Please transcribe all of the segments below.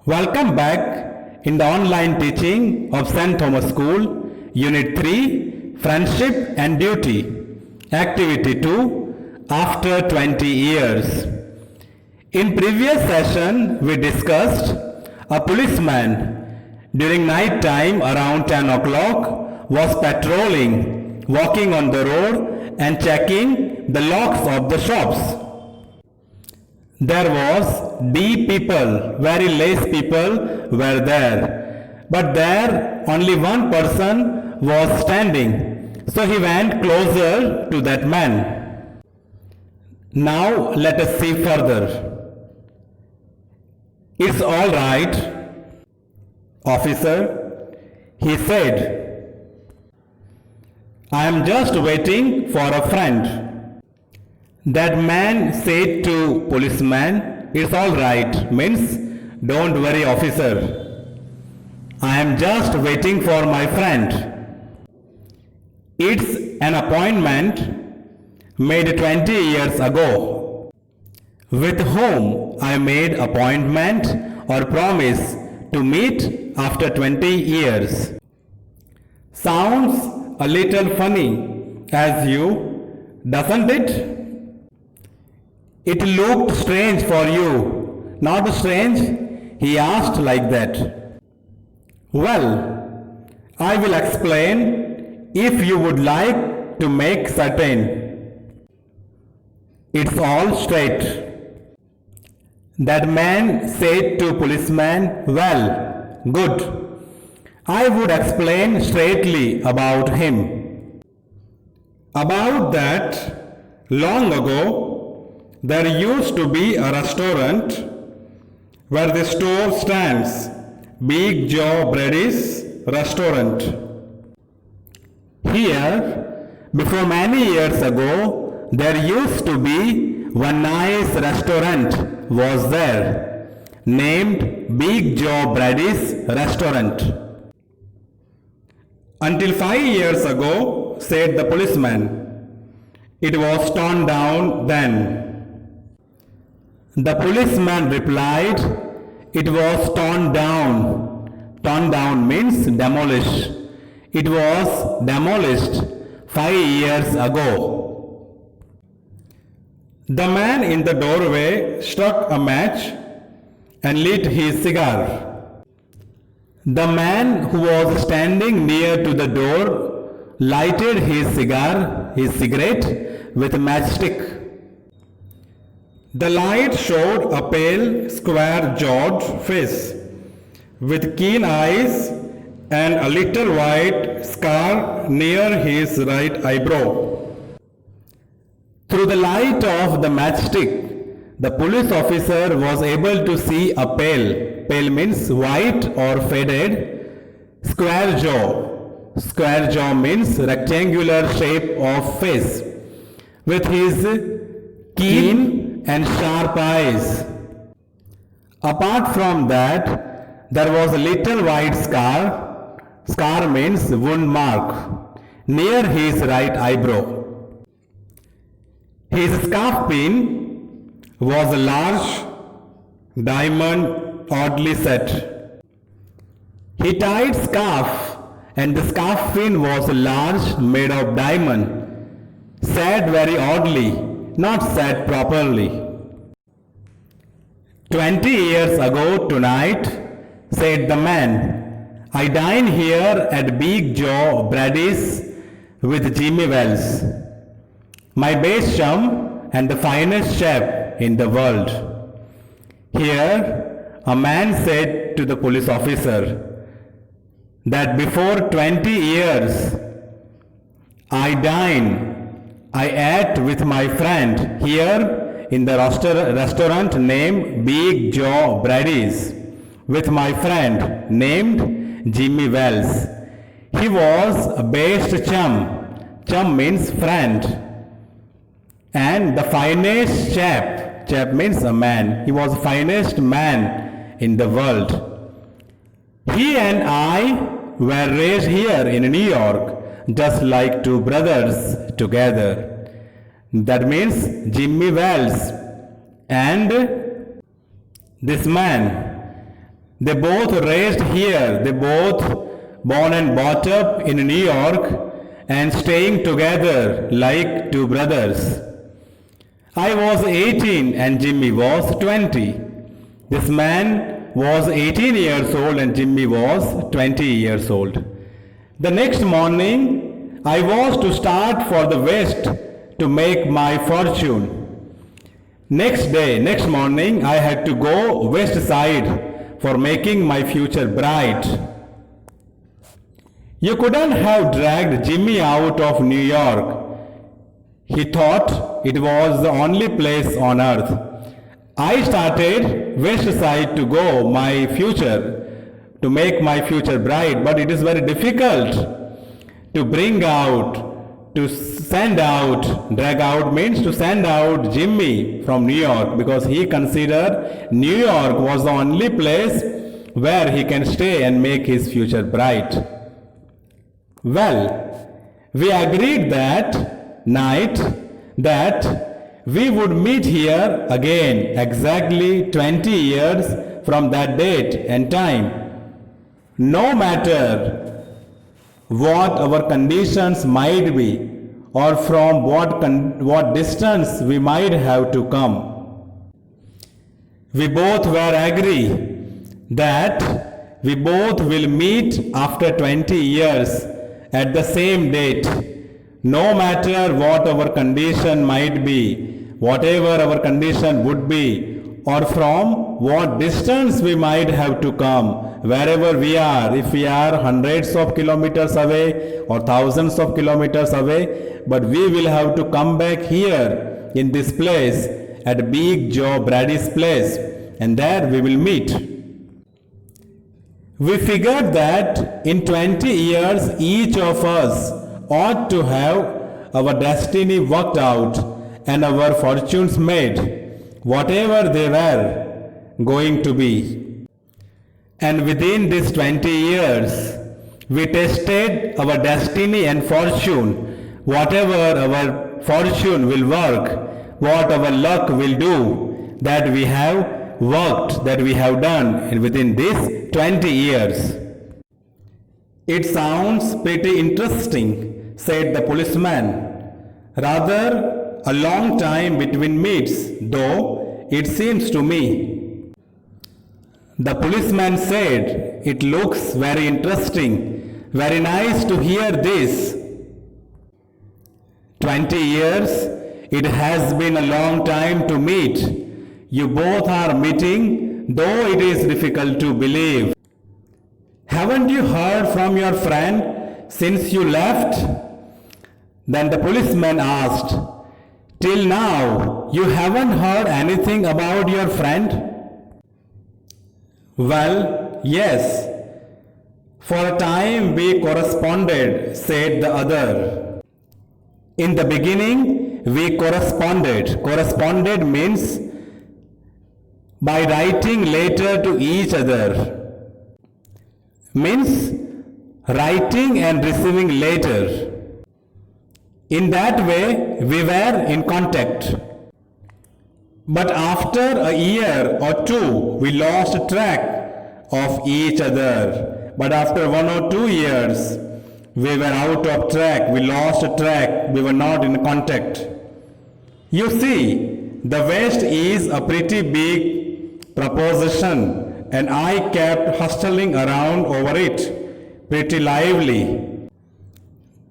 Welcome back in the online teaching of St. Thomas School, Unit 3, Friendship and Duty, Activity 2, After 20 Years. In previous session, we discussed a policeman during night time around 10 o'clock was patrolling, walking on the road and checking the locks of the shops. There was D people, very less people were there. But there only one person was standing. So he went closer to that man. Now let us see further. It's all right, officer, he said. I am just waiting for a friend. That man said to policeman, it's all right, means don't worry officer. I am just waiting for my friend. It's an appointment made 20 years ago. With whom I made appointment or promise to meet after 20 years. Sounds a little funny as you, doesn't it? It looked strange for you, not strange? He asked like that. Well, I will explain if you would like to make certain. It's all straight. That man said to policeman, well, good. I would explain straightly about him. About that, long ago, there used to be a restaurant where the store stands, Big Joe Brady's restaurant. Here, before many years ago, there used to be one nice restaurant was there, named Big Joe Brady's restaurant. Until 5 years ago, said the policeman, it was torn down then. The policeman replied, it was torn down. Torn down means demolish. It was demolished 5 years ago. The man in the doorway struck a match and lit his cigar. The man who was standing near to the door lighted his cigarette with a matchstick. The light showed a pale, square-jawed face with keen eyes and a little white scar near his right eyebrow. Through the light of the matchstick, the police officer was able to see a pale means white or faded, square jaw. Square jaw means rectangular shape of face with his keen and sharp eyes. Apart from that, there was a little white scar. Scar means wound mark near his right eyebrow. His scarf pin was a large diamond oddly set. He tied scarf and the scarf pin was large made of diamond, set very oddly, not set properly. 20 years ago tonight, said the man, I dine here at Big Joe Brady's with Jimmy Wells, my best chum and the finest chef in the world. Here, a man said to the police officer that before 20 years, I ate with my friend here in the restaurant named Big Joe Brady's with my friend named Jimmy Wells. He was a best chum. Chum means friend. And the finest chap. Chap means a man. He was the finest man in the world. He and I were raised here in New York, just like two brothers together. That means Jimmy Wells and this man They both raised here. They both born and brought up in New York and staying together like two brothers. I was 18 and Jimmy was 20. This man was 18 years old and Jimmy was 20 years old. The next morning, I was to start for the west to make my fortune. Next morning, I had to go west side for making my future bright. You couldn't have dragged Jimmy out of New York. He thought it was the only place on earth. I started west side to go my future, to make my future bright, but it is very difficult to bring out, to send out, drag out means to send out Jimmy from New York, because he considered New York was the only place where he can stay and make his future bright. Well, we agreed that night that we would meet here again exactly 20 years from that date and time. No matter what our conditions might be or from what distance we might have to come. We both were agree that we both will meet after 20 years at the same date, no matter what our condition might be, whatever our condition would be, or from what distance we might have to come, wherever we are, if we are hundreds of kilometers away or thousands of kilometers away, but we will have to come back here in this place at Big Joe Brady's place, and there we will meet. We figured that in 20 years each of us ought to have our destiny worked out and our fortunes made, whatever they were going to be. And within these 20 years, we tested our destiny and fortune, whatever our fortune will work, what our luck will do, that we have worked, that we have done within these 20 years. It sounds pretty interesting, said the policeman. Rather a long time between meets, though, it seems to me. The policeman said, it looks very interesting, very nice to hear this. 20 years, it has been a long time to meet. You both are meeting, though it is difficult to believe. Haven't you heard from your friend since you left? Then the policeman asked, till now, you haven't heard anything about your friend? Well, yes. For a time we corresponded, said the other. In the beginning, we corresponded. Corresponded means by writing later to each other. Means writing and receiving later. In that way, we were in contact. But after a year or two, we lost track of each other. But after 1 or 2 years, we were out of track, we lost track, we were not in contact. You see, the West is a pretty big proposition, and I kept hustling around over it, pretty lively.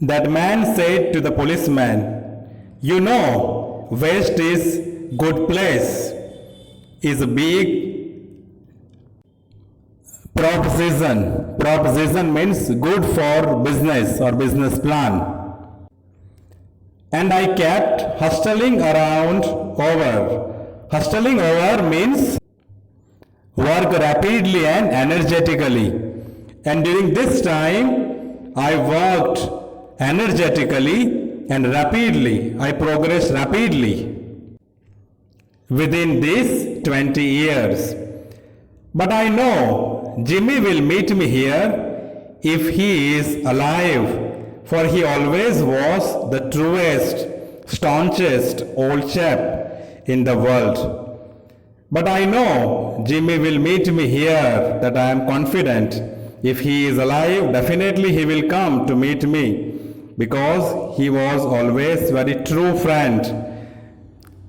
That man said to the policeman, you know, West is good place, is a big proposition. Proposition means good for business or business plan. And I kept hustling around over. Hustling over means work rapidly and energetically. And during this time, I worked energetically and rapidly. I progressed rapidly within these 20 years. But I know Jimmy will meet me here if he is alive, for he always was the truest, staunchest old chap in the world. But I know Jimmy will meet me here, that I am confident. If he is alive, definitely he will come to meet me because he was always very true friend,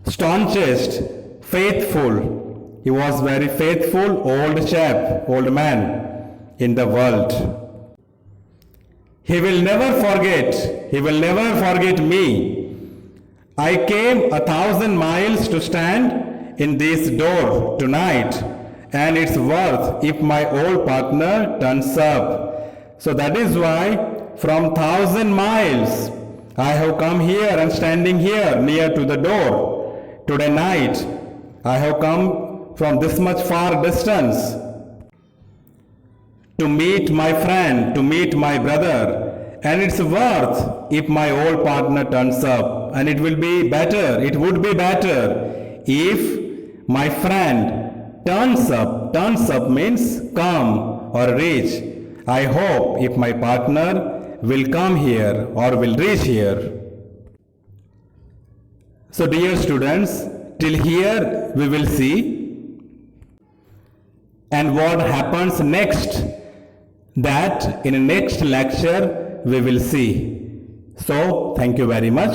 staunchest, faithful. He was very faithful old chap, old man in the world. He will never forget me. I came 1,000 miles to stand in this door tonight, and it's worth if my old partner turns up. So that is why from 1,000 miles I have come here and standing here near to the door today night. I have come from this much far distance to meet my friend, to meet my brother, and it's worth if my old partner turns up, and it would be better if my friend turns up means come or reach. I hope if my partner will come here or will reach here. So dear students, till here we will see, and what happens next, that in next lecture we will see. So thank you very much.